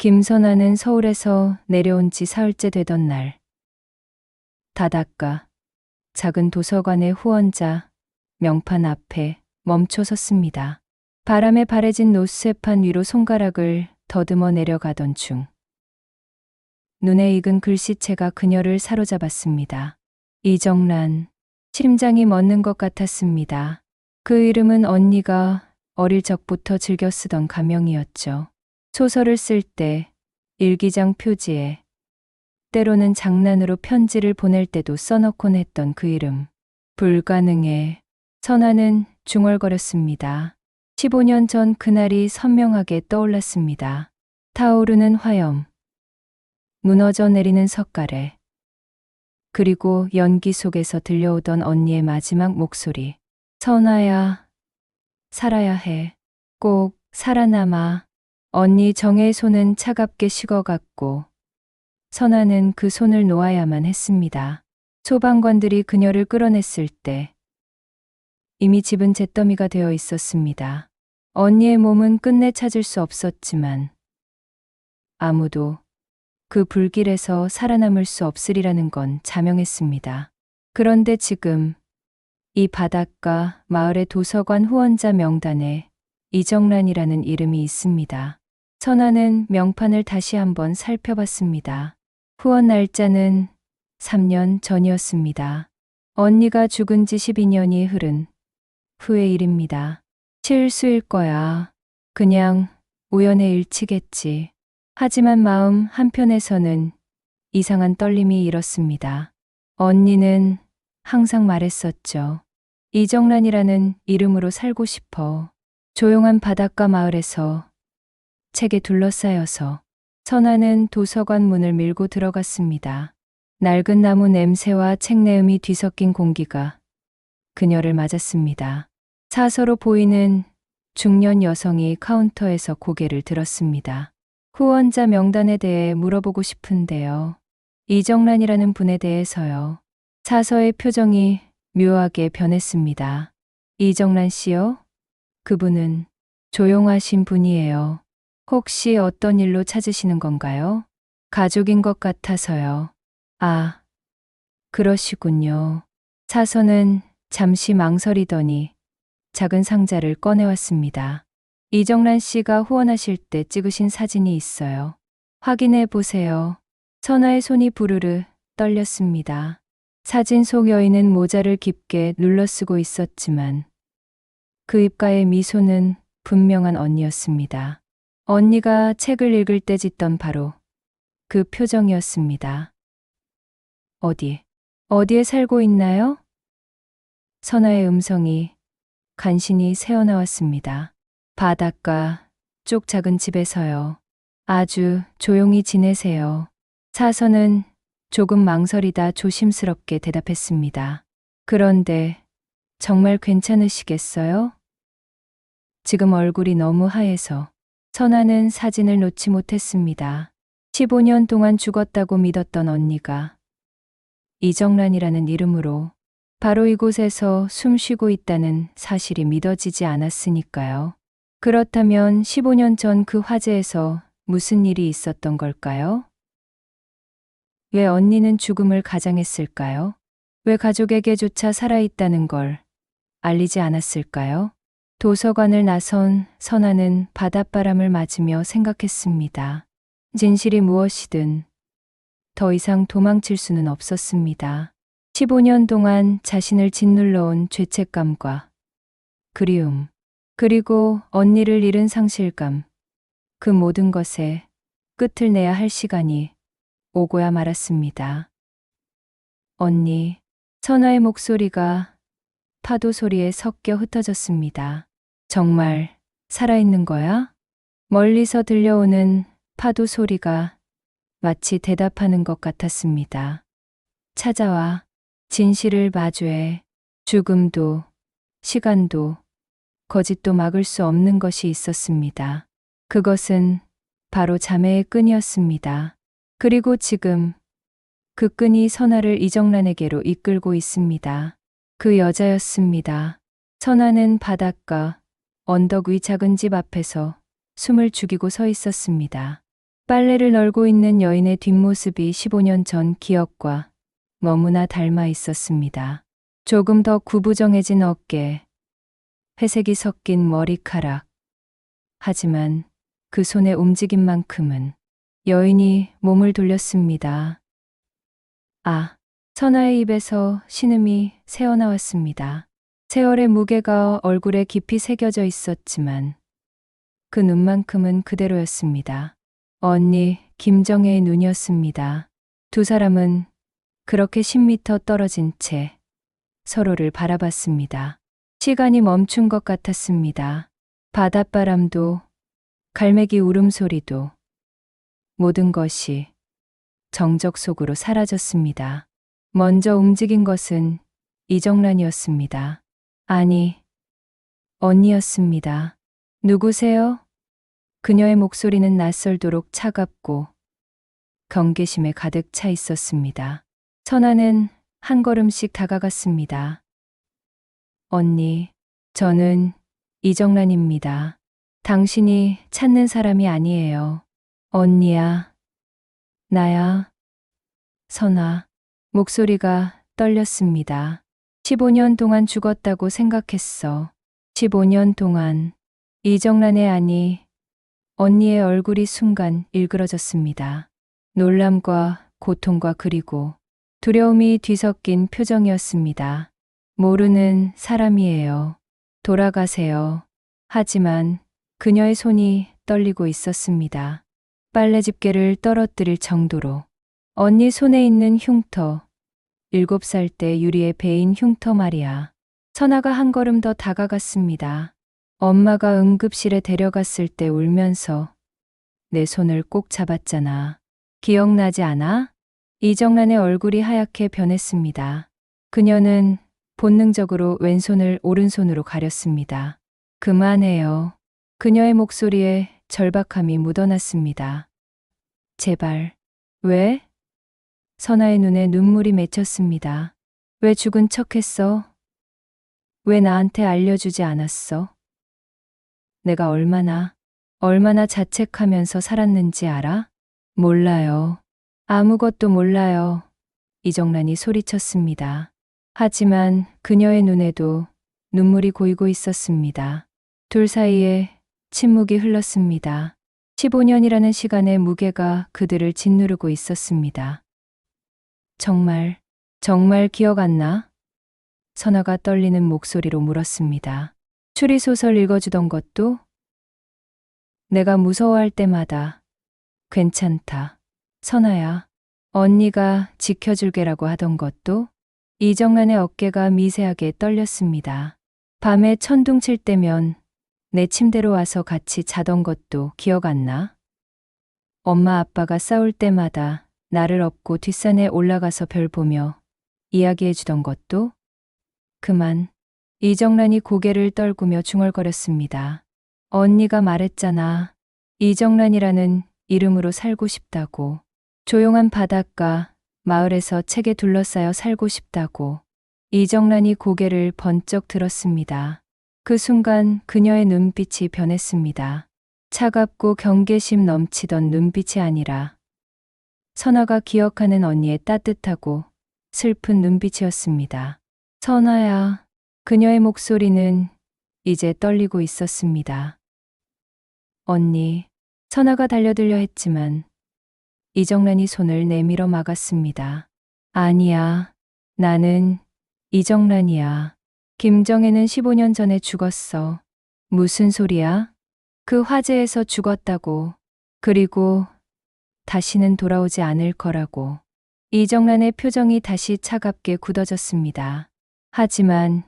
김선아는 서울에서 내려온 지 사흘째 되던 날, 다닷가 작은 도서관의 후원자 명판 앞에 멈춰 섰습니다. 바람에 바래진 노쇠판 위로 손가락을 더듬어 내려가던 중 눈에 익은 글씨체가 그녀를 사로잡았습니다. 이정란. 심장이 멎는 것 같았습니다. 그 이름은 언니가 어릴 적부터 즐겨 쓰던 가명이었죠. 소설을 쓸 때, 일기장 표지에, 때로는 장난으로 편지를 보낼 때도 써넣곤 했던 그 이름. 불가능해. 선아는 중얼거렸습니다. 15년 전 그날이 선명하게 떠올랐습니다. 타오르는 화염, 무너져 내리는 석가래, 그리고 연기 속에서 들려오던 언니의 마지막 목소리. 선아야, 살아야 해. 꼭 살아남아. 언니 정혜의 손은 차갑게 식어갔고 선아는 그 손을 놓아야만 했습니다. 소방관들이 그녀를 끌어냈을 때 이미 집은 잿더미가 되어 있었습니다. 언니의 몸은 끝내 찾을 수 없었지만 아무도 그 불길에서 살아남을 수 없으리라는 건 자명했습니다. 그런데 지금 이 바닷가 마을의 도서관 후원자 명단에 이정란이라는 이름이 있습니다. 선아는 명판을 다시 한번 살펴봤습니다. 후원 날짜는 3년 전이었습니다. 언니가 죽은 지 12년이 흐른 후의 일입니다. 실수일 거야. 그냥 우연의 일치겠지. 하지만 마음 한편에서는 이상한 떨림이 일었습니다. 언니는 항상 말했었죠. 이정란이라는 이름으로 살고 싶어. 조용한 바닷가 마을에서 책에 둘러싸여서. 선아는 도서관 문을 밀고 들어갔습니다. 낡은 나무 냄새와 책 내음이 뒤섞인 공기가 그녀를 맞았습니다. 사서로 보이는 중년 여성이 카운터에서 고개를 들었습니다. 후원자 명단에 대해 물어보고 싶은데요. 이정란이라는 분에 대해서요. 사서의 표정이 묘하게 변했습니다. 이정란 씨요? 그분은 조용하신 분이에요. 혹시 어떤 일로 찾으시는 건가요? 가족인 것 같아서요. 아, 그러시군요. 사서는 잠시 망설이더니 작은 상자를 꺼내왔습니다. 이정란 씨가 후원하실 때 찍으신 사진이 있어요. 확인해 보세요. 선아의 손이 부르르 떨렸습니다. 사진 속 여인은 모자를 깊게 눌러쓰고 있었지만 그 입가의 미소는 분명한 언니였습니다. 언니가 책을 읽을 때 짓던 바로 그 표정이었습니다. 어디에 살고 있나요? 선아의 음성이 간신히 새어나왔습니다. 바닷가 쪽 작은 집에서요. 아주 조용히 지내세요. 사서는 조금 망설이다 조심스럽게 대답했습니다. 그런데 정말 괜찮으시겠어요? 지금 얼굴이 너무 하얘서. 선아는 사진을 놓지 못했습니다. 15년 동안 죽었다고 믿었던 언니가 이정란이라는 이름으로 바로 이곳에서 숨 쉬고 있다는 사실이 믿어지지 않았으니까요. 그렇다면 15년 전 그 화재에서 무슨 일이 있었던 걸까요? 왜 언니는 죽음을 가장했을까요? 왜 가족에게조차 살아있다는 걸 알리지 않았을까요? 도서관을 나선 선아는 바닷바람을 맞으며 생각했습니다. 진실이 무엇이든 더 이상 도망칠 수는 없었습니다. 15년 동안 자신을 짓눌러온 죄책감과 그리움, 그리고 언니를 잃은 상실감, 그 모든 것에 끝을 내야 할 시간이 오고야 말았습니다. 언니, 선아의 목소리가 파도 소리에 섞여 흩어졌습니다. 정말 살아있는 거야? 멀리서 들려오는 파도 소리가 마치 대답하는 것 같았습니다. 찾아와. 진실을 마주해. 죽음도, 시간도, 거짓도 막을 수 없는 것이 있었습니다. 그것은 바로 자매의 끈이었습니다. 그리고 지금 그 끈이 선아를 이정란에게로 이끌고 있습니다. 그 여자였습니다. 선아는 바닷가, 언덕 위 작은 집 앞에서 숨을 죽이고 서 있었습니다. 빨래를 널고 있는 여인의 뒷모습이 15년 전 기억과 너무나 닮아 있었습니다. 조금 더 구부정해진 어깨, 회색이 섞인 머리카락. 하지만 그 손의 움직임만큼은 여인이 몸을 돌렸습니다. 아, 선아의 입에서 신음이 새어나왔습니다. 세월의 무게가 얼굴에 깊이 새겨져 있었지만 그 눈만큼은 그대로였습니다. 언니 김정혜의 눈이었습니다. 두 사람은 그렇게 10m 떨어진 채 서로를 바라봤습니다. 시간이 멈춘 것 같았습니다. 바닷바람도 갈매기 울음소리도 모든 것이 정적 속으로 사라졌습니다. 먼저 움직인 것은 이정란이었습니다. 아니, 언니였습니다. 누구세요? 그녀의 목소리는 낯설도록 차갑고 경계심에 가득 차 있었습니다. 선아는 한 걸음씩 다가갔습니다. 언니, 저는 이정란입니다. 당신이 찾는 사람이 아니에요. 언니야, 나야, 선아. 목소리가 떨렸습니다. 15년 동안 죽었다고 생각했어. 15년 동안. 이정란의 아니, 언니의 얼굴이 순간 일그러졌습니다. 놀람과 고통과 그리고 두려움이 뒤섞인 표정이었습니다. 모르는 사람이에요. 돌아가세요. 하지만 그녀의 손이 떨리고 있었습니다. 빨래 집게를 떨어뜨릴 정도로. 언니 손에 있는 흉터, 7살 때 유리에 베인 흉터 말이야. 선아가 한 걸음 더 다가갔습니다. 엄마가 응급실에 데려갔을 때 울면서 내 손을 꼭 잡았잖아. 기억나지 않아? 이정란의 얼굴이 하얗게 변했습니다. 그녀는 본능적으로 왼손을 오른손으로 가렸습니다. 그만해요. 그녀의 목소리에 절박함이 묻어났습니다. 제발. 왜? 선아의 눈에 눈물이 맺혔습니다. 왜 죽은 척했어? 왜 나한테 알려주지 않았어? 내가 얼마나 자책하면서 살았는지 알아? 몰라요. 아무것도 몰라요. 이정란이 소리쳤습니다. 하지만 그녀의 눈에도 눈물이 고이고 있었습니다. 둘 사이에 침묵이 흘렀습니다. 15년이라는 시간의 무게가 그들을 짓누르고 있었습니다. 정말 기억 안 나? 선아가 떨리는 목소리로 물었습니다. 추리소설 읽어주던 것도? 내가 무서워할 때마다 괜찮다. 선아야, 언니가 지켜줄게라고 하던 것도? 이정란의 어깨가 미세하게 떨렸습니다. 밤에 천둥 칠 때면 내 침대로 와서 같이 자던 것도 기억 안 나? 엄마 아빠가 싸울 때마다 나를 업고 뒷산에 올라가서 별 보며 이야기해 주던 것도? 그만. 이정란이 고개를 떨구며 중얼거렸습니다. 언니가 말했잖아. 이정란이라는 이름으로 살고 싶다고. 조용한 바닷가, 마을에서 책에 둘러싸여 살고 싶다고. 이정란이 고개를 번쩍 들었습니다. 그 순간 그녀의 눈빛이 변했습니다. 차갑고 경계심 넘치던 눈빛이 아니라 선아가 기억하는 언니의 따뜻하고 슬픈 눈빛이었습니다. 선아야. 그녀의 목소리는 이제 떨리고 있었습니다. 언니. 선아가 달려들려 했지만 이정란이 손을 내밀어 막았습니다. 아니야. 나는 이정란이야. 김정혜는 15년 전에 죽었어. 무슨 소리야? 그 화재에서 죽었다고. 그리고 다시는 돌아오지 않을 거라고. 이정란의 표정이 다시 차갑게 굳어졌습니다. 하지만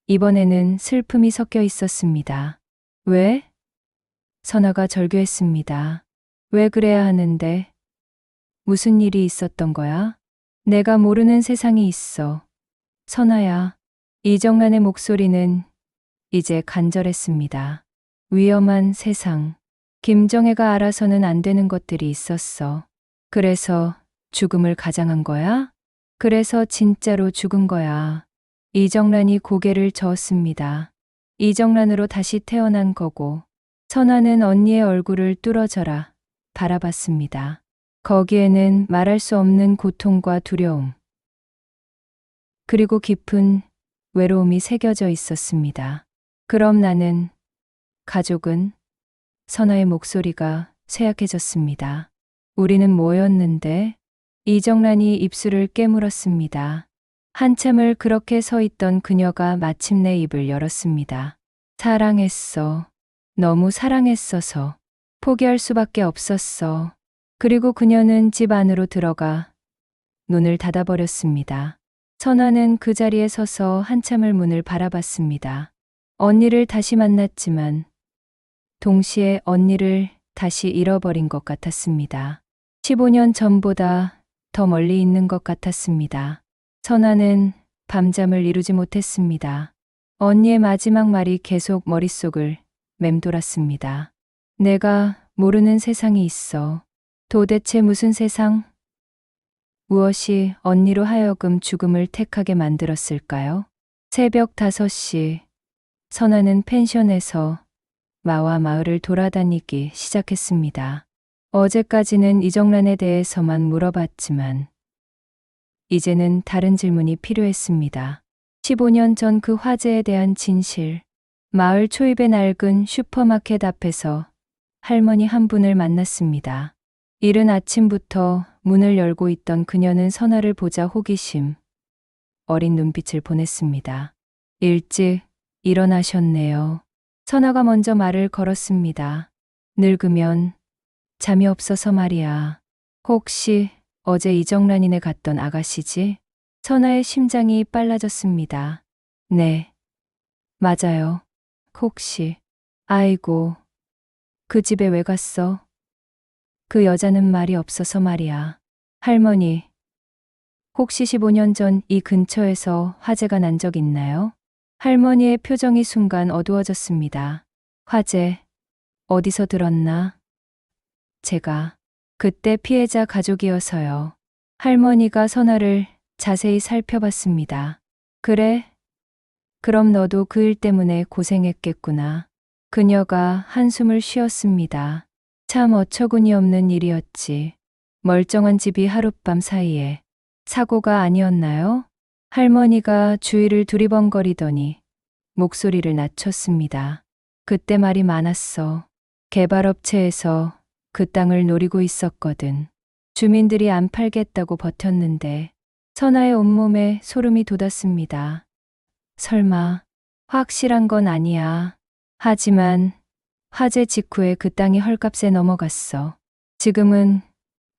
이번에는 슬픔이 섞여 있었습니다. 왜? 선아가 절규했습니다. 왜 그래야 하는데? 무슨 일이 있었던 거야? 내가 모르는 세상이 있어. 선아야. 이정란의 목소리는 이제 간절했습니다. 위험한 세상. 김정혜가 알아서는 안 되는 것들이 있었어. 그래서 죽음을 가장한 거야? 그래서 진짜로 죽은 거야. 이정란이 고개를 저었습니다. 이정란으로 다시 태어난 거고. 선아는 언니의 얼굴을 뚫어져라 바라봤습니다. 거기에는 말할 수 없는 고통과 두려움, 그리고 깊은 외로움이 새겨져 있었습니다. 그럼 나는, 가족은? 선아의 목소리가 쇠약해졌습니다. 우리는 뭐였는데? 이정란이 입술을 깨물었습니다. 한참을 그렇게 서 있던 그녀가 마침내 입을 열었습니다. 사랑했어. 너무 사랑했어서. 포기할 수밖에 없었어. 그리고 그녀는 집 안으로 들어가 눈을 닫아버렸습니다. 선아는 그 자리에 서서 한참을 문을 바라봤습니다. 언니를 다시 만났지만 동시에 언니를 다시 잃어버린 것 같았습니다. 15년 전보다 더 멀리 있는 것 같았습니다. 선아는 밤잠을 이루지 못했습니다. 언니의 마지막 말이 계속 머릿속을 맴돌았습니다. 내가 모르는 세상이 있어. 도대체 무슨 세상? 무엇이 언니로 하여금 죽음을 택하게 만들었을까요? 새벽 5시, 선아는 펜션에서 마와 마을을 돌아다니기 시작했습니다. 어제까지는 이정란에 대해서만 물어봤지만 이제는 다른 질문이 필요했습니다. 15년 전 그 화재에 대한 진실. 마을 초입의 낡은 슈퍼마켓 앞에서 할머니 한 분을 만났습니다. 이른 아침부터 문을 열고 있던 그녀는 선아를 보자 호기심 어린 눈빛을 보냈습니다. 일찍 일어나셨네요. 선아가 먼저 말을 걸었습니다. 늙으면 잠이 없어서 말이야. 혹시 어제 이정란이네 갔던 아가씨지? 선아의 심장이 빨라졌습니다. 네, 맞아요. 혹시, 아이고, 그 집에 왜 갔어? 그 여자는 말이 없어서 말이야. 할머니, 혹시 15년 전 이 근처에서 화재가 난 적 있나요? 할머니의 표정이 순간 어두워졌습니다. 화재, 어디서 들었나? 제가 그때 피해자 가족이어서요. 할머니가 선아를 자세히 살펴봤습니다. 그래? 그럼 너도 그 일 때문에 고생했겠구나. 그녀가 한숨을 쉬었습니다. 참 어처구니 없는 일이었지. 멀쩡한 집이 하룻밤 사이에. 사고가 아니었나요? 할머니가 주위를 두리번거리더니 목소리를 낮췄습니다. 그때 말이 많았어. 개발업체에서 그 땅을 노리고 있었거든. 주민들이 안 팔겠다고 버텼는데 선아의 온몸에 소름이 돋았습니다. 설마 확실한 건 아니야. 하지만 화재 직후에 그 땅이 헐값에 넘어갔어. 지금은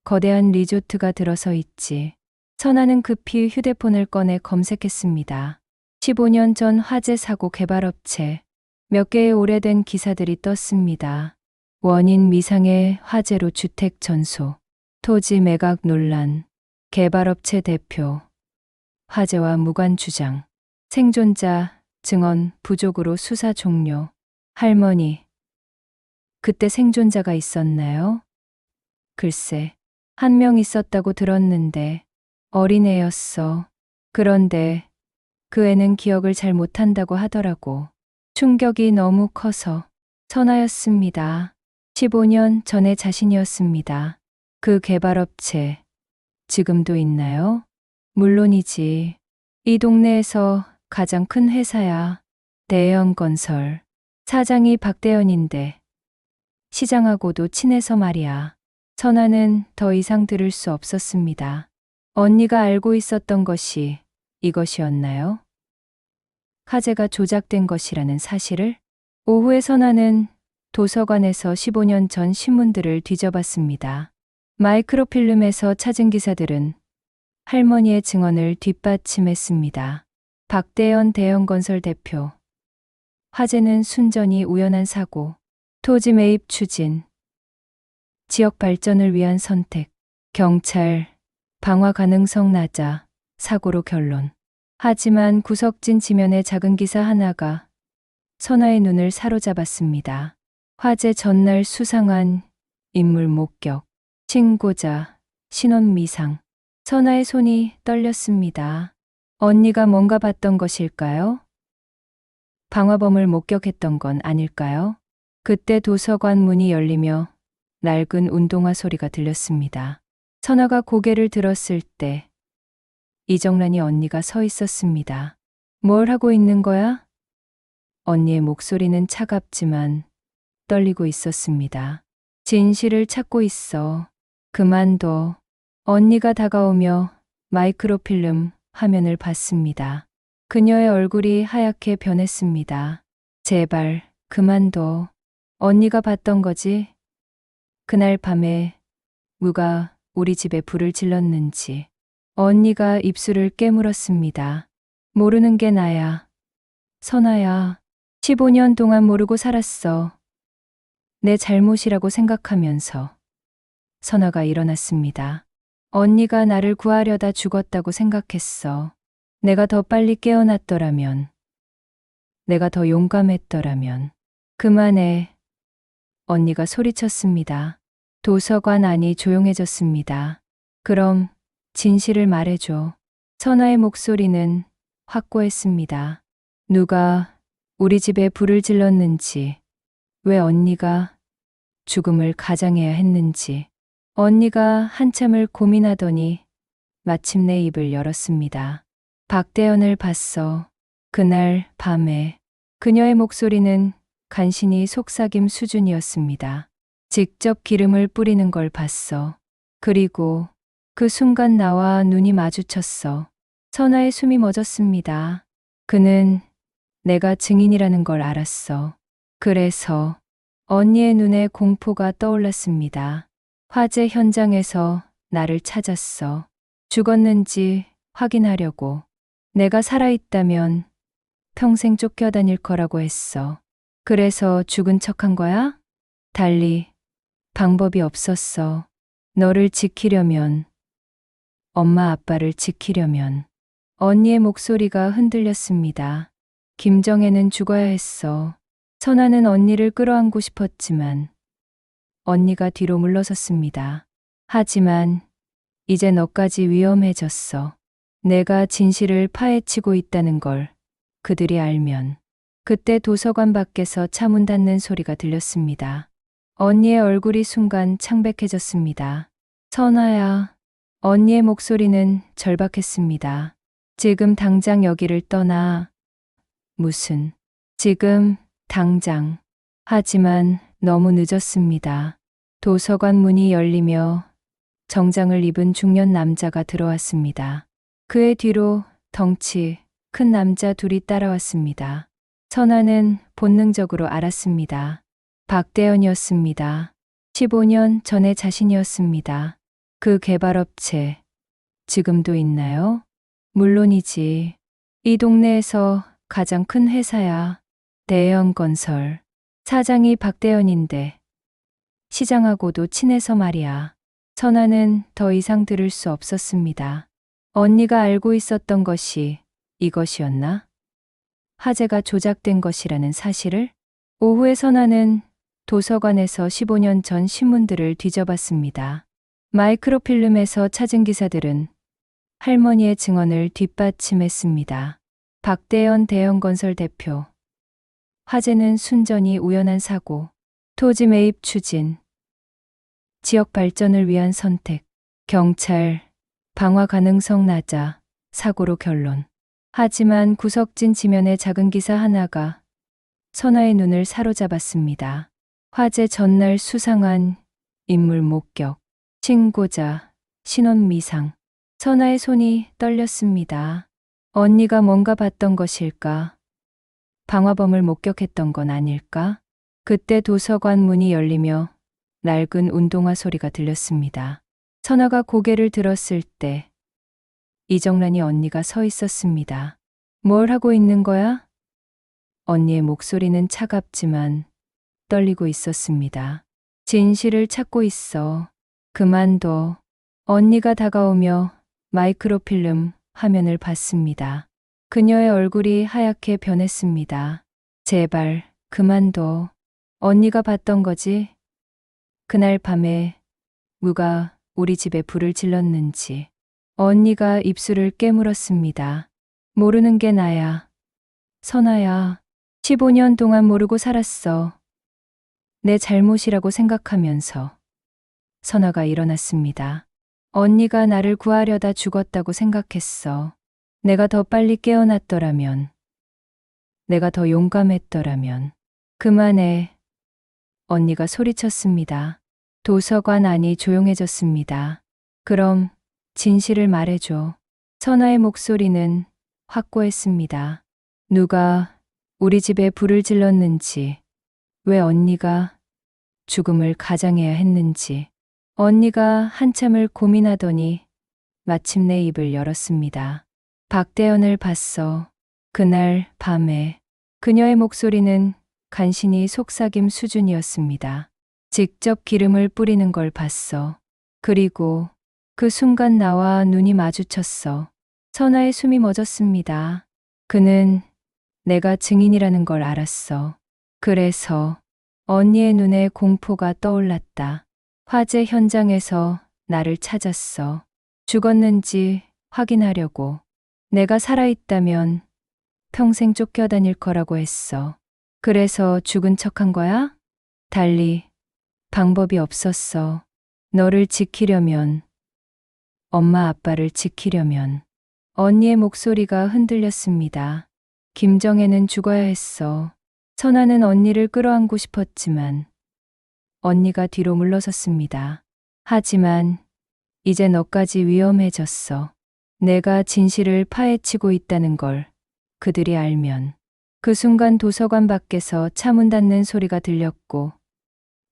거대한 리조트가 들어서 있지. 선아는 급히 휴대폰을 꺼내 검색했습니다. 15년 전 화재 사고 개발업체. 몇 개의 오래된 기사들이 떴습니다. 원인 미상의 화재로 주택 전소. 토지 매각 논란. 개발업체 대표. 화재와 무관 주장. 생존자 증언 부족으로 수사 종료. 할머니. 그때 생존자가 있었나요? 글쎄, 한 명 있었다고 들었는데 어린애였어. 그런데 그 애는 기억을 잘 못한다고 하더라고. 충격이 너무 커서. 선아였습니다. 15년 전의 자신이었습니다. 그 개발업체 지금도 있나요? 물론이지. 이 동네에서 가장 큰 회사야. 대형건설. 사장이 박대현인데 시장하고도 친해서 말이야. 선아는 더 이상 들을 수 없었습니다. 언니가 알고 있었던 것이 이것이었나요? 화재가 조작된 것이라는 사실을? 오후에 선아는 도서관에서 15년 전 신문들을 뒤져봤습니다. 마이크로필름에서 찾은 기사들은 할머니의 증언을 뒷받침했습니다. 박대현 대형건설 대표. 화재는 순전히 우연한 사고. 토지 매입 추진. 지역 발전을 위한 선택. 경찰. 방화 가능성 낮아. 사고로 결론. 하지만 구석진 지면의 작은 기사 하나가 선아의 눈을 사로잡았습니다. 화재 전날 수상한 인물 목격. 신고자. 신원 미상. 선아의 손이 떨렸습니다. 언니가 뭔가 봤던 것일까요? 방화범을 목격했던 건 아닐까요? 그때 도서관 문이 열리며 낡은 운동화 소리가 들렸습니다. 선아가 고개를 들었을 때 이정란이 언니가 서 있었습니다. 뭘 하고 있는 거야? 언니의 목소리는 차갑지만 떨리고 있었습니다. 진실을 찾고 있어. 그만둬. 언니가 다가오며 마이크로필름 화면을 봤습니다. 그녀의 얼굴이 하얗게 변했습니다. 제발 그만둬. 언니가 봤던 거지? 그날 밤에 누가 우리 집에 불을 질렀는지. 언니가 입술을 깨물었습니다. 모르는 게 나야. 선아야. 15년 동안 모르고 살았어. 내 잘못이라고 생각하면서. 선아가 일어났습니다. 언니가 나를 구하려다 죽었다고 생각했어. 내가 더 빨리 깨어났더라면. 내가 더 용감했더라면. 그만해. 언니가 소리쳤습니다. 도서관 안이 조용해졌습니다. 그럼 진실을 말해줘. 선아의 목소리는 확고했습니다. 누가 우리 집에 불을 질렀는지, 왜 언니가 죽음을 가장해야 했는지. 언니가 한참을 고민하더니 마침내 입을 열었습니다. 박대현을 봤어. 그날 밤에. 그녀의 목소리는 간신히 속삭임 수준이었습니다. 직접 기름을 뿌리는 걸 봤어. 그리고 그 순간 나와 눈이 마주쳤어. 선아의 숨이 멎었습니다. 그는 내가 증인이라는 걸 알았어. 그래서 언니의 눈에 공포가 떠올랐습니다. 화재 현장에서 나를 찾았어. 죽었는지 확인하려고. 내가 살아있다면 평생 쫓겨다닐 거라고 했어. 그래서 죽은 척한 거야? 달리 방법이 없었어. 너를 지키려면, 엄마 아빠를 지키려면. 언니의 목소리가 흔들렸습니다. 김정혜는 죽어야 했어. 선아는 언니를 끌어안고 싶었지만 언니가 뒤로 물러섰습니다. 하지만 이제 너까지 위험해졌어. 내가 진실을 파헤치고 있다는 걸 그들이 알면. 그때 도서관 밖에서 차 문 닫는 소리가 들렸습니다. 언니의 얼굴이 순간 창백해졌습니다. 선아야. 언니의 목소리는 절박했습니다. 지금 당장 여기를 떠나. 무슨. 지금 당장. 하지만 너무 늦었습니다. 도서관 문이 열리며 정장을 입은 중년 남자가 들어왔습니다. 그의 뒤로 덩치 큰 남자 둘이 따라왔습니다. 선아는 본능적으로 알았습니다. 박대현이었습니다. 15년 전의 자신이었습니다. 그 개발업체 지금도 있나요? 물론이지. 이 동네에서 가장 큰 회사야. 대형건설. 사장이 박대현인데 시장하고도 친해서 말이야. 선아는 더 이상 들을 수 없었습니다. 언니가 알고 있었던 것이 이것이었나? 화재가 조작된 것이라는 사실을? 오후에 선아는 도서관에서 15년 전 신문들을 뒤져봤습니다. 마이크로필름에서 찾은 기사들은 할머니의 증언을 뒷받침했습니다. 박대현 대형건설 대표. 화재는 순전히 우연한 사고. 토지 매입 추진. 지역 발전을 위한 선택. 경찰. 방화 가능성 낮아. 사고로 결론. 하지만 구석진 지면의 작은 기사 하나가 선아의 눈을 사로잡았습니다. 화재 전날 수상한 인물 목격. 신고자. 신원 미상. 선아의 손이 떨렸습니다. 언니가 뭔가 봤던 것일까? 방화범을 목격했던 건 아닐까? 그때 도서관 문이 열리며 낡은 운동화 소리가 들렸습니다. 선아가 고개를 들었을 때 이정란이 언니가 서 있었습니다. 뭘 하고 있는 거야? 언니의 목소리는 차갑지만 떨리고 있었습니다. 진실을 찾고 있어. 그만둬. 언니가 다가오며 마이크로필름 화면을 봤습니다. 그녀의 얼굴이 하얗게 변했습니다. 제발 그만둬. 언니가 봤던 거지? 그날 밤에 누가 우리 집에 불을 질렀는지. 언니가 입술을 깨물었습니다. 모르는 게 나야. 선아야. 15년 동안 모르고 살았어. 내 잘못이라고 생각하면서. 선아가 일어났습니다. 언니가 나를 구하려다 죽었다고 생각했어. 내가 더 빨리 깨어났더라면, 내가 더 용감했더라면. 그만해. 언니가 소리쳤습니다. 도서관 안이 조용해졌습니다. 그럼 진실을 말해줘. 선아의 목소리는 확고했습니다. 누가 우리 집에 불을 질렀는지, 왜 언니가 죽음을 가장해야 했는지. 언니가 한참을 고민하더니 마침내 입을 열었습니다. 박대현을 봤어. 그날 밤에 그녀의 목소리는 간신히 속삭임 수준이었습니다. 직접 기름을 뿌리는 걸 봤어. 그리고 그 순간 나와 눈이 마주쳤어. 선아의 숨이 멎었습니다. 그는 내가 증인이라는 걸 알았어. 그래서 언니의 눈에 공포가 떠올랐다. 화재 현장에서 나를 찾았어. 죽었는지 확인하려고. 내가 살아있다면 평생 쫓겨다닐 거라고 했어. 그래서 죽은 척한 거야? 달리 방법이 없었어. 너를 지키려면, 엄마 아빠를 지키려면. 언니의 목소리가 흔들렸습니다. 김정혜는 죽어야 했어. 선아는 언니를 끌어안고 싶었지만 언니가 뒤로 물러섰습니다. 하지만 이제 너까지 위험해졌어. 내가 진실을 파헤치고 있다는 걸 그들이 알면. 그 순간 도서관 밖에서 차문 닫는 소리가 들렸고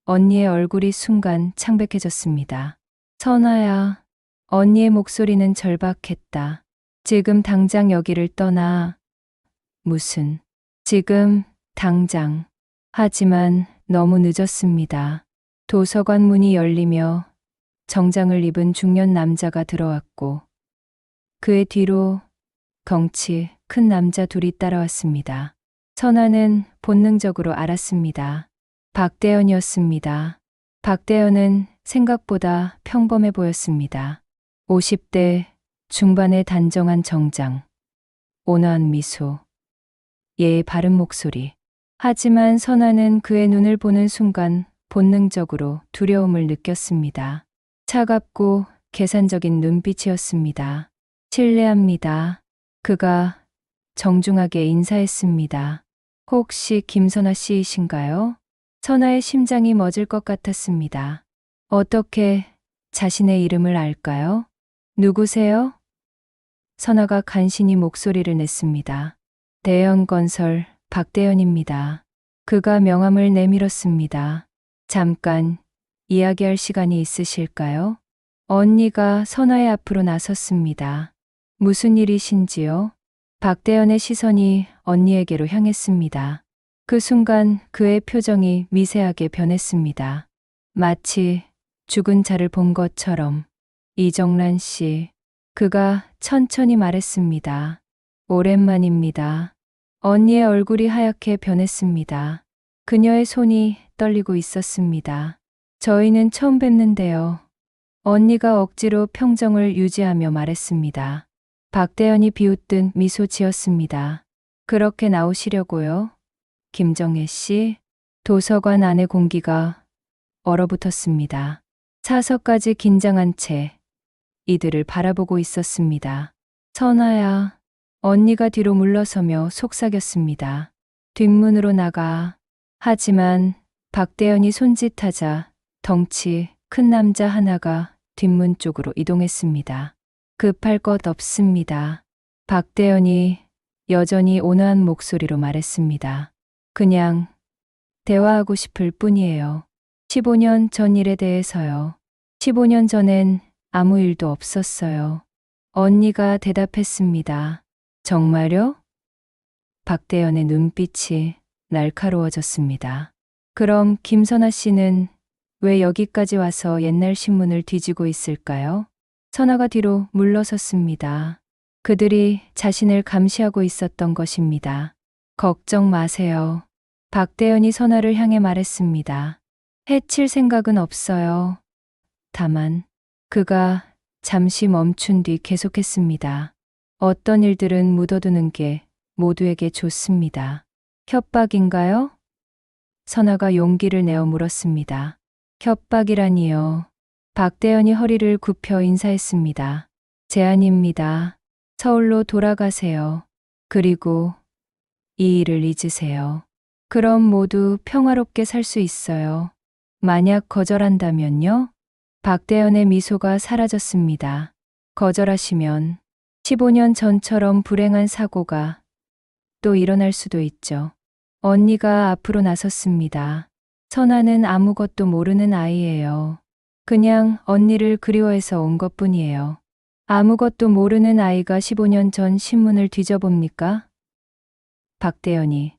언니의 얼굴이 순간 창백해졌습니다. 선아야. 언니의 목소리는 절박했다. 지금 당장 여기를 떠나. 무슨, 지금, 당장. 하지만 너무 늦었습니다. 도서관 문이 열리며 정장을 입은 중년 남자가 들어왔고 그의 뒤로 덩치 큰 남자 둘이 따라왔습니다. 선아는 본능적으로 알았습니다. 박대현이었습니다. 박대현은 생각보다 평범해 보였습니다. 50대 중반의 단정한 정장, 온화한 미소, 예의 바른 목소리. 하지만 선아는 그의 눈을 보는 순간 본능적으로 두려움을 느꼈습니다. 차갑고 계산적인 눈빛이었습니다. 실례합니다. 그가 정중하게 인사했습니다. 혹시 김선아 씨이신가요? 선아의 심장이 멎을 것 같았습니다. 어떻게 자신의 이름을 알까요? 누구세요? 선아가 간신히 목소리를 냈습니다. 대현건설 박대현입니다. 그가 명함을 내밀었습니다. 잠깐 이야기할 시간이 있으실까요? 언니가 선아의 앞으로 나섰습니다. 무슨 일이신지요? 박대현의 시선이 언니에게로 향했습니다. 그 순간 그의 표정이 미세하게 변했습니다. 마치 죽은 자를 본 것처럼. 이정란 씨, 그가 천천히 말했습니다. 오랜만입니다. 언니의 얼굴이 하얗게 변했습니다. 그녀의 손이 떨리고 있었습니다. 저희는 처음 뵙는데요. 언니가 억지로 평정을 유지하며 말했습니다. 박대현이 비웃듯 미소 지었습니다. 그렇게 나오시려고요? 김정혜 씨? 도서관 안의 공기가 얼어붙었습니다. 사서까지 긴장한 채 이들을 바라보고 있었습니다. 선아야. 언니가 뒤로 물러서며 속삭였습니다. 뒷문으로 나가. 하지만 박대현이 손짓하자 덩치 큰 남자 하나가 뒷문 쪽으로 이동했습니다. 급할 것 없습니다. 박대현이 여전히 온화한 목소리로 말했습니다. 그냥 대화하고 싶을 뿐이에요. 15년 전 일에 대해서요. 15년 전엔 아무 일도 없었어요. 언니가 대답했습니다. 정말요? 박대현의 눈빛이 날카로워졌습니다. 그럼 김선아 씨는 왜 여기까지 와서 옛날 신문을 뒤지고 있을까요? 선아가 뒤로 물러섰습니다. 그들이 자신을 감시하고 있었던 것입니다. 걱정 마세요. 박대현이 선아를 향해 말했습니다. 해칠 생각은 없어요. 다만 그가 잠시 멈춘 뒤 계속했습니다. 어떤 일들은 묻어두는 게 모두에게 좋습니다. 협박인가요? 선아가 용기를 내어 물었습니다. 협박이라니요. 박대현이 허리를 굽혀 인사했습니다. 제안입니다. 서울로 돌아가세요. 그리고 이 일을 잊으세요. 그럼 모두 평화롭게 살 수 있어요. 만약 거절한다면요? 박대현의 미소가 사라졌습니다. 거절하시면 15년 전처럼 불행한 사고가 또 일어날 수도 있죠. 언니가 앞으로 나섰습니다. 선아는 아무것도 모르는 아이예요. 그냥 언니를 그리워해서 온 것뿐이에요. 아무것도 모르는 아이가 15년 전 신문을 뒤져봅니까? 박대현이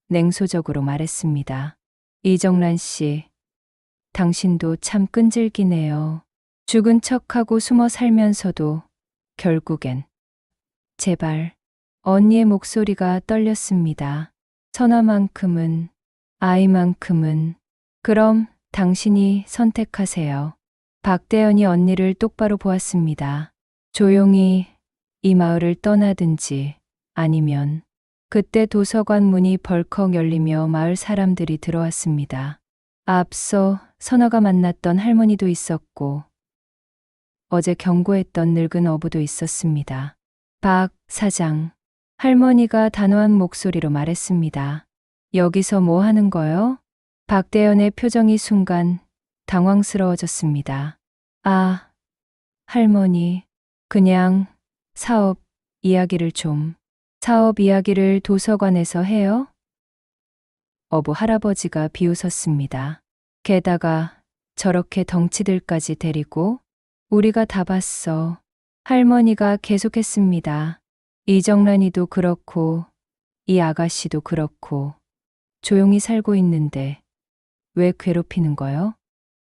냉소적으로 말했습니다. 이정란 씨, 당신도 참 끈질기네요. 죽은 척하고 숨어 살면서도 결국엔. 제발. 언니의 목소리가 떨렸습니다. 선아만큼은, 아이만큼은. 그럼 당신이 선택하세요. 박대현이 언니를 똑바로 보았습니다. 조용히 이 마을을 떠나든지 아니면. 그때 도서관 문이 벌컥 열리며 마을 사람들이 들어왔습니다. 앞서 선아가 만났던 할머니도 있었고 어제 경고했던 늙은 어부도 있었습니다. 박 사장, 할머니가 단호한 목소리로 말했습니다. 여기서 뭐 하는 거요? 박대현의 표정이 순간 당황스러워졌습니다. 아, 할머니, 그냥 사업 이야기를 좀. 사업 이야기를 도서관에서 해요? 어부 할아버지가 비웃었습니다. 게다가 저렇게 덩치들까지 데리고 우리가 다 봤어. 할머니가 계속했습니다. 이정란이도 그렇고 이 아가씨도 그렇고 조용히 살고 있는데 왜 괴롭히는 거요?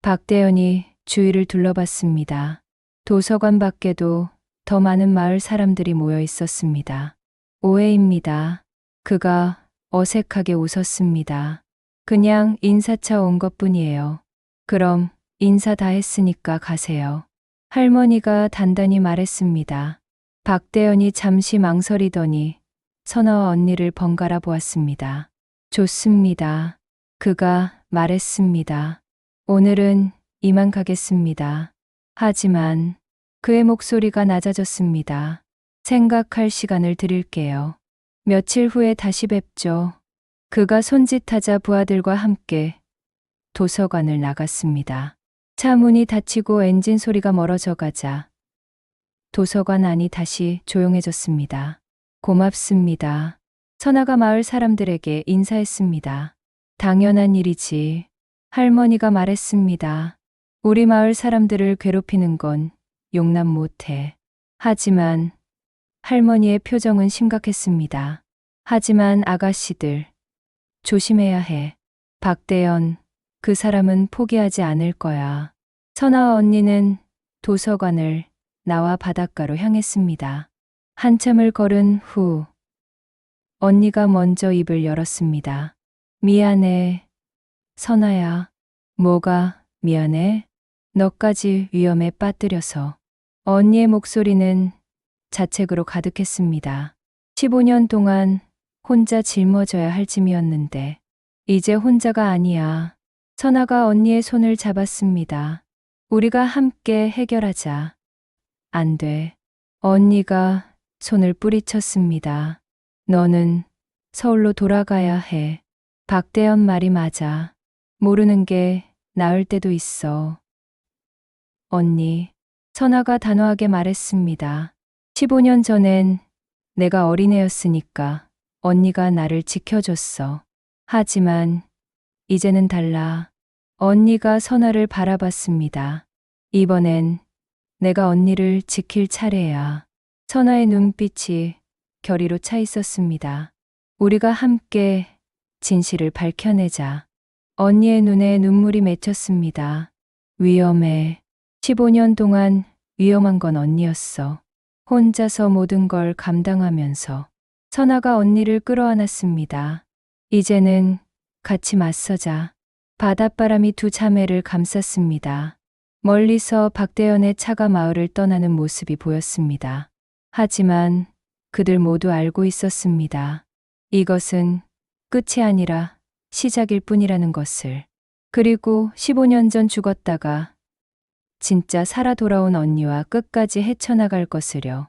박대현이 주위를 둘러봤습니다. 도서관 밖에도 더 많은 마을 사람들이 모여 있었습니다. 오해입니다. 그가 어색하게 웃었습니다. 그냥 인사차 온 것뿐이에요. 그럼 인사 다 했으니까 가세요. 할머니가 단단히 말했습니다. 박대현이 잠시 망설이더니 선아와 언니를 번갈아 보았습니다. 좋습니다. 그가 말했습니다. 오늘은 이만 가겠습니다. 하지만 그의 목소리가 낮아졌습니다. 생각할 시간을 드릴게요. 며칠 후에 다시 뵙죠. 그가 손짓하자 부하들과 함께 도서관을 나갔습니다. 차 문이 닫히고 엔진 소리가 멀어져 가자 도서관 안이 다시 조용해졌습니다. 고맙습니다. 선아가 마을 사람들에게 인사했습니다. 당연한 일이지. 할머니가 말했습니다. 우리 마을 사람들을 괴롭히는 건 용납 못해. 하지만 할머니의 표정은 심각했습니다. 하지만 아가씨들, 조심해야 해. 박대현, 그 사람은 포기하지 않을 거야. 선아와 언니는 도서관을 나와 바닷가로 향했습니다. 한참을 걸은 후 언니가 먼저 입을 열었습니다. 미안해. 선아야. 뭐가 미안해? 너까지 위험에 빠뜨려서. 언니의 목소리는 자책으로 가득했습니다. 15년 동안 혼자 짊어져야 할 짐이었는데 이제 혼자가 아니야. 선아가 언니의 손을 잡았습니다. 우리가 함께 해결하자. 안 돼. 언니가 손을 뿌리쳤습니다. 너는 서울로 돌아가야 해. 박대현 말이 맞아. 모르는 게 나을 때도 있어. 언니, 선아가 단호하게 말했습니다. 15년 전엔 내가 어린애였으니까 언니가 나를 지켜줬어. 하지만 이제는 달라. 언니가 선아를 바라봤습니다. 이번엔 내가 언니를 지킬 차례야. 선아의 눈빛이 결의로 차 있었습니다. 우리가 함께 진실을 밝혀내자. 언니의 눈에 눈물이 맺혔습니다. 위험해. 15년 동안 위험한 건 언니였어. 혼자서 모든 걸 감당하면서. 선아가 언니를 끌어안았습니다. 이제는 같이 맞서자. 바닷바람이 두 자매를 감쌌습니다. 멀리서 박대현의 차가 마을을 떠나는 모습이 보였습니다. 하지만 그들 모두 알고 있었습니다. 이것은 끝이 아니라 시작일 뿐이라는 것을. 그리고 15년 전 죽었다가 진짜 살아 돌아온 언니와 끝까지 헤쳐나갈 것을요.